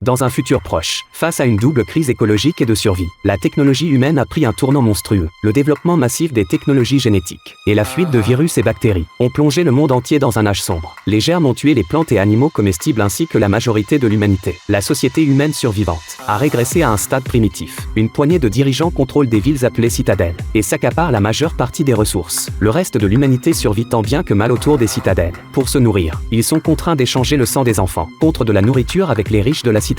Dans un futur proche, face à une double crise écologique et de survie, la technologie humaine a pris un tournant monstrueux. Le développement massif des technologies génétiques et la fuite de virus et bactéries ont plongé le monde entier dans un âge sombre. Les germes ont tué les plantes et animaux comestibles ainsi que la majorité de l'humanité. La société humaine survivante a régressé à un stade primitif. Une poignée de dirigeants contrôle des villes appelées citadelles et s'accapare la majeure partie des ressources. Le reste de l'humanité survit tant bien que mal autour des citadelles. Pour se nourrir, ils sont contraints d'échanger le sang des enfants contre de la nourriture avec les riches de la citadelle.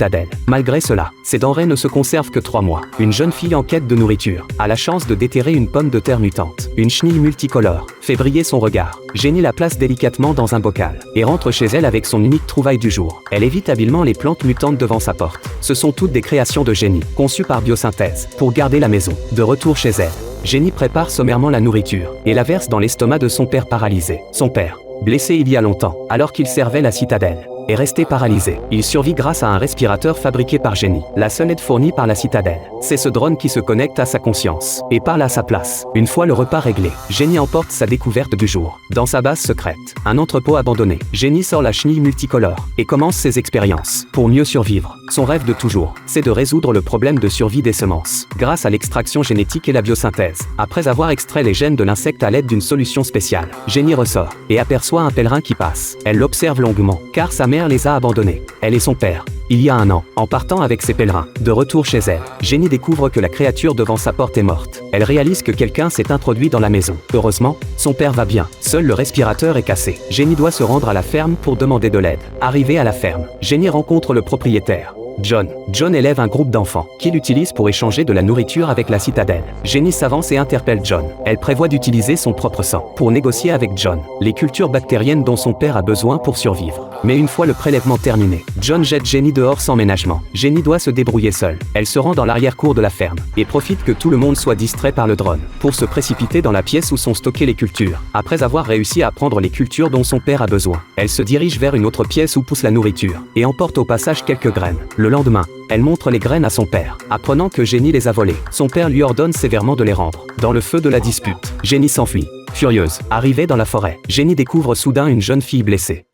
Malgré cela, ces denrées ne se conservent que 3 mois. Une jeune fille en quête de nourriture a la chance de déterrer une pomme de terre mutante. Une chenille multicolore fait briller son regard. Jenny la place délicatement dans un bocal et rentre chez elle avec son unique trouvaille du jour. Elle évite habilement les plantes mutantes devant sa porte. Ce sont toutes des créations de Jenny, conçues par biosynthèse, pour garder la maison. De retour chez elle, Jenny prépare sommairement la nourriture et la verse dans l'estomac de son père paralysé. Son père, blessé il y a longtemps, alors qu'il servait la citadelle, est resté paralysé. Il survit grâce à un respirateur fabriqué par Jenny, la seule aide fournie par la citadelle. C'est ce drone qui se connecte à sa conscience et parle à sa place. Une fois le repas réglé, Jenny emporte sa découverte du jour. Dans sa base secrète, un entrepôt abandonné, Jenny sort la chenille multicolore et commence ses expériences. Pour mieux survivre, son rêve de toujours, c'est de résoudre le problème de survie des semences, grâce à l'extraction génétique et la biosynthèse. Après avoir extrait les gènes de l'insecte à l'aide d'une solution spéciale, Jenny ressort et aperçoit un pèlerin qui passe. Elle l'observe longuement, car sa mère les a abandonnés. Elle et son père, il y a un an, en partant avec ses pèlerins. De retour chez elle, Jenny découvre que la créature devant sa porte est morte. Elle réalise que quelqu'un s'est introduit dans la maison. Heureusement, son père va bien. Seul le respirateur est cassé. Jenny doit se rendre à la ferme pour demander de l'aide. Arrivée à la ferme, Jenny rencontre le propriétaire, John. John élève un groupe d'enfants qu'il utilise pour échanger de la nourriture avec la citadelle. Jenny s'avance et interpelle John. Elle prévoit d'utiliser son propre sang pour négocier avec John les cultures bactériennes dont son père a besoin pour survivre. Mais une fois le prélèvement terminé, John jette Jenny dehors sans ménagement. Jenny doit se débrouiller seule. Elle se rend dans l'arrière-cour de la ferme et profite que tout le monde soit distrait par le drone pour se précipiter dans la pièce où sont stockées les cultures. Après avoir réussi à prendre les cultures dont son père a besoin, elle se dirige vers une autre pièce où pousse la nourriture et emporte au passage quelques graines. Le lendemain, elle montre les graines à son père. Apprenant que Jenny les a volées, son père lui ordonne sévèrement de les rendre. Dans le feu de la dispute, Jenny s'enfuit. Furieuse, arrivée dans la forêt, Jenny découvre soudain une jeune fille blessée.